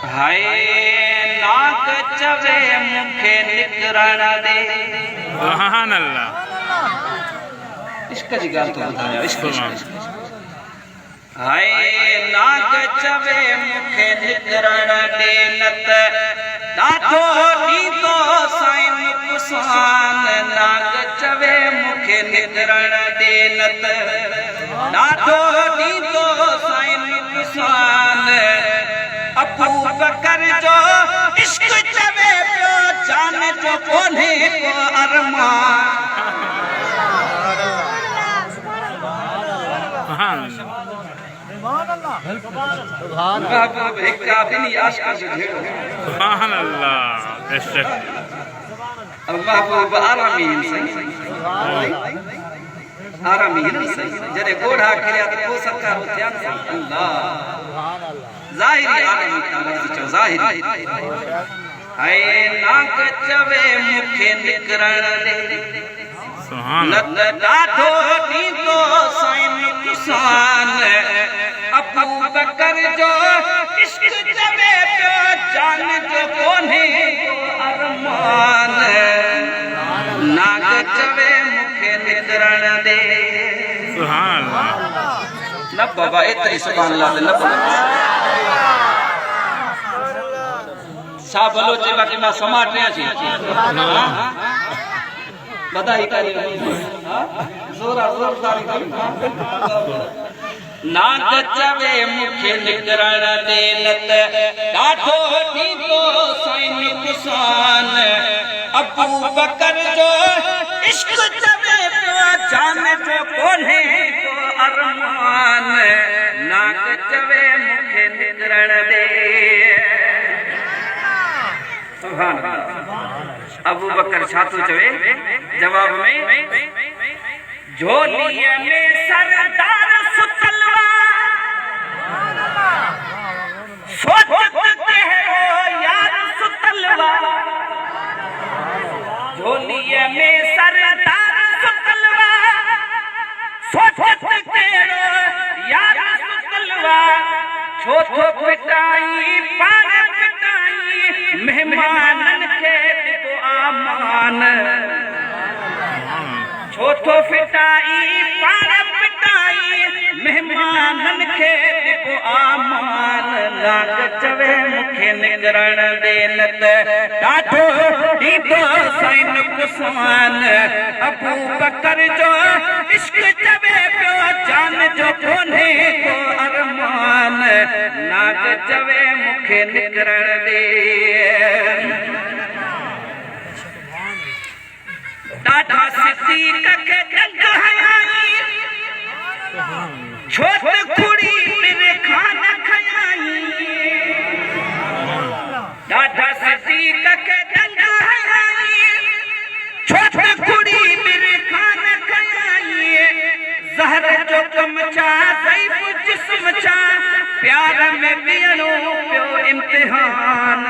हाय नाक चवे मुखे निकरण दे। सुभान अल्लाह। इसका जी गाल तो बताया इसको। हाय नाक चवे मुखे निकरण दे नत दाठो नीतो साईं नुकसान। नाक चवे मुखे निकरण दे नत दाठो नीतो साईं नुकसान। अबू बकर जो इश्क चवे पियो जान जो कोन्हे को अरमान। सुभान अल्लाह। आरामी सही जरे गोढ़ा किया तो को सरकार ध्यान से अल्लाह ज़ाहिरी आलमी तमर्ज़ चो ज़ाहिरी। हाय नाक चवे मुखे निकरण दे नत ॾाढो नीतो साईं नुकसान। अबू बकर जो इश्क चवे पियो जान जो कोन्हे को अरमान। नाक चवे मुखे निकरण दे। सुभान अल्लाह। न बाबा एतरी सुभान अल्लाह न बोल सा बोलो जे बाकी मां समाट रहा छी। बधाई करी जोरा जोर ताली करी। नाक चवे मुखे निकरण दे नत ॾाढो नीतो साईं नुकसान। अबू बकर जो इश्क चवे पियो जान जो कोन्हे को अरमान। नाक चवे मुखे निकरण दे। सुभान अल्लाह। अबू बकर छा तो चवे जवाब में झोलीअ में सरदार सुतलवा सोच कहिड़ो यार सुतलवा। झोलीअ में सरदार सुतलवा सोच कहिड़ो यार सुतलवा। छो छो पिटाई पाण पिटाई मेहमानन खे ॾिबो आमान। छो छो पिटाई पाण पिटाई मेहमानन खे ॾिबो आमान। नाक चवे मुखे निकरण दे नत ॾाढो ॾींदो साईं नुकसान। अबू बकर जो इश्क चवे पियो जान जो कोन्हे को अरमान। नाक चवे मुखे निकरण दे। ॾाढा सिद्दीक़ खे जंग हयाई छोट कुड़ी मेरे खान खयाई। ॾाढा सिद्दीक़ खे जंग हयाई छोट कुड़ी मेरे खान खयाई। ज़हर जो कम छा ज़ईफ़ जिस्म छा प्यार में बीहणो पियो इम्तिहान।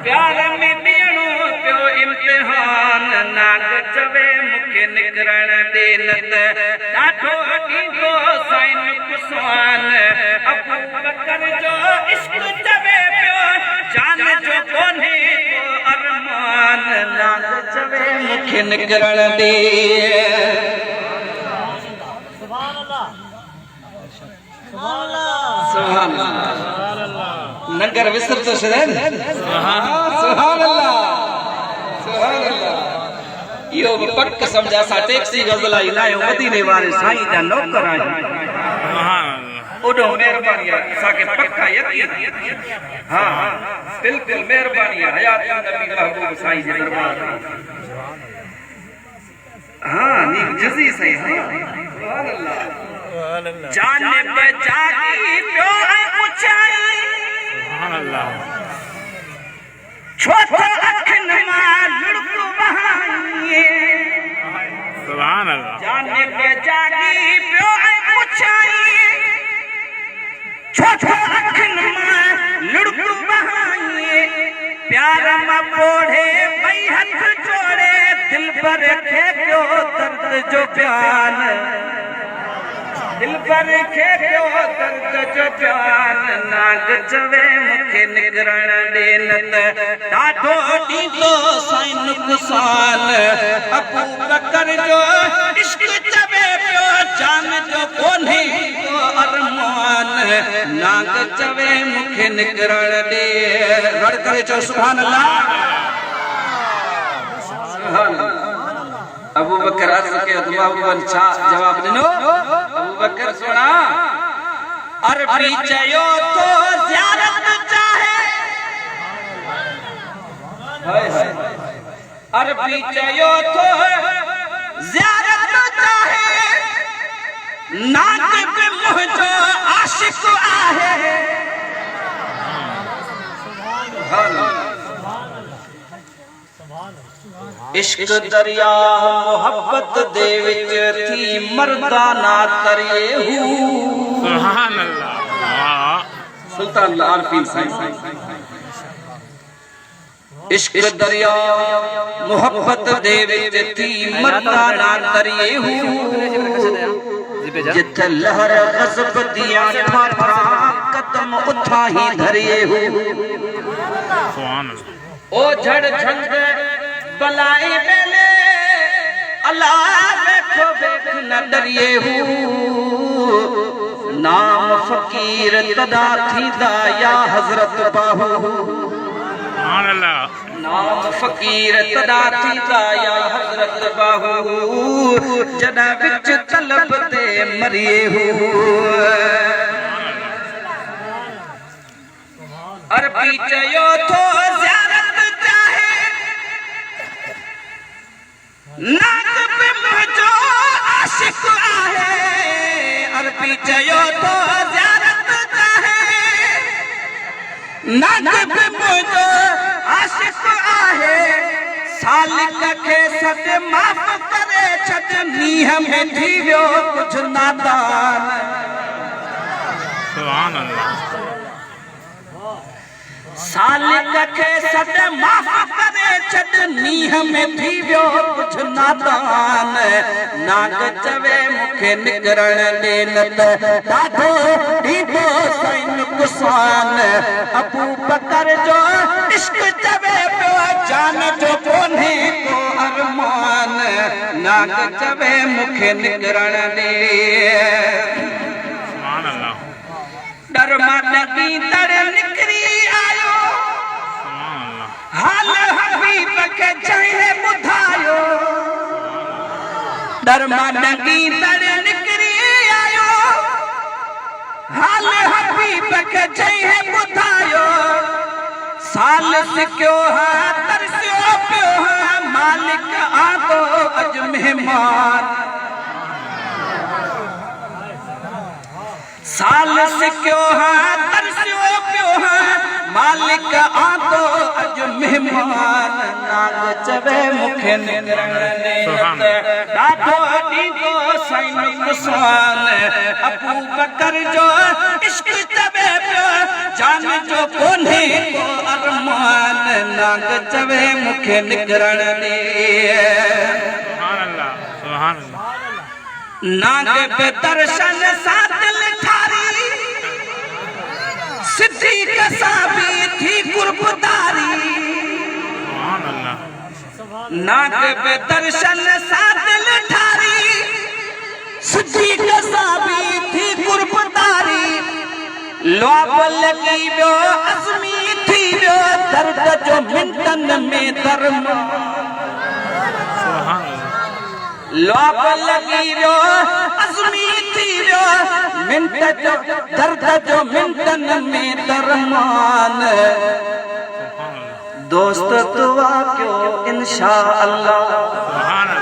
प्यार में बीहणो पियो इम्तिहान। नाक चवे मुखे निकरण दे नत ॾाढो ॾींदो साईं नुकसान। अबू बकर जो इश्क चवे पियो जान जो कोन्हे को अरमान। नाक चवे मुखे निकरण दे। सुभान अल्लाह। सुभान अल्लाह। नगर विसर तो शरण। सुभान अल्लाह। सुभान अल्लाह। यो पक समझा सा टैक्सी गजला इलायो मदीने वाले साईं जा नौकर आहियूं। ओडो मेहरबानी असा के पक्का यकीन। हां बिल्कुल मेहरबानी हयात नबी महबूब साईं जे दरबार। हां नी जजी सही। सुभान अल्लाह। जान पे जागी पियो पुछाई। सुभान अल्लाह। छो छो अखन मां लुड़को बहाई। सुभान अल्लाह। जान पे जागी पियो पुछाई। छो छो अखन मां लुड़को बहाई। प्यार मां पोढ़े पई हथ जोड़े दिल पर खे क्यों दर्द जो प्यान दिल पर खे क्यों दर्द जो प्यान नाग चवे मुखे निगरण देन ॾाढो ॾींदो साईं नुक़सान अबू बकर जो इश्क चवे पियो जान जो कोन्हे को अरमान नाग चवे मुखे निगरण दे रड़ करे चो सुभान अल्लाह अबू बकर अर्ज़ कयो अबूबन छा जवाब ॾिनो अबू बकर सुना अरबी चयो तो ज़ियारत चाहे अरबी चयो तो ज़ियारत चाहे नाक पे मुंहिंजो आशिक आहे इश्क दरिया मोहब्बत दे विच थी मर्दाना तरिए हूं सुभान अल्लाह सुल्तान आरफीन साईं इश्क दरिया मोहब्बत दे विच थी मर्दाना तरिए हूं जिथे लहर गज़ब दिया ठाठा कदम उठा ही धरिए हूं सुभान अल्लाह ओ झड़ झंग बलाई बेले अल्लाह देखो देख न डरिए हूं नाम फकीर तदा थींदा या हजरत बाहू सुभान अल्लाह नाम फकीर तदा थींदा या हजरत बाहू जदा विच तलब ते मरिए हूं अरबी चयो तो ज़ियारत चाहे नाक पे मुंहिंजो आशिक आहे अरबी चयो तो ज़ियारत चाहे नाक पे मुंहिंजो आशिक आहे सालिक खे सद माफ़ करे छॾ नीह में थी वियो कुझु नादान सुभान अल्लाह सालिक खे सद माफ़ करे छॾ नीह में थी वियो कुझु नादान नाग चवे मूंखे निकिरण ॾे न त ॾाढो ॾींदो साईं नुक़सान अबू बकर जो इश्क चवे पियो जान जो कोन्हे को अरमान नाग चवे मूंखे निकिरण ॾे सुभान अल्लाह डर मां लॻी तड़ निकिरी आयो सुभान अल्लाह हाल हबीब खे जंहिं ॿुधायो डर मां लॻी तड़ निकिरी आयो हाल हबीब खे जंहिं ॿुधायो साल सिकियो हा तरसियो पियो हा मालिक आंदो अॼु महिमान साल सिकियो हा तरसियो पियो हा मालिक आंदो अॼु महिमान नाग चवे मूंखे निकिरण ॾे ॾाढो ॾींदो साईं नुक़सान अबू बकर जो इश्क चवे पियो जान जो कोन्हे को अरमान नाग चवे मूंखे निकिरण ॾे सुभान अल्लाह सुभान अल्लाह नाग पे दर्शन सां दिल ठारी सिद्धी कसाबी थी कुर्बदारी सुभान अल्लाह नाग पे दर्शन सां दिल ठारी सिद्धी कसाबी थी कुर्बदारी लुआब लॻी वियो अज़मी थी वियो दर्द जो मिंटन में धर्म सुभान अल्लाह लुआब लॻी वियो अज़मी थी वियो मिंट जो दर्द जो मिंटन में दरमान दोस्त दुआ कयो इंशा अल्लाह सुभान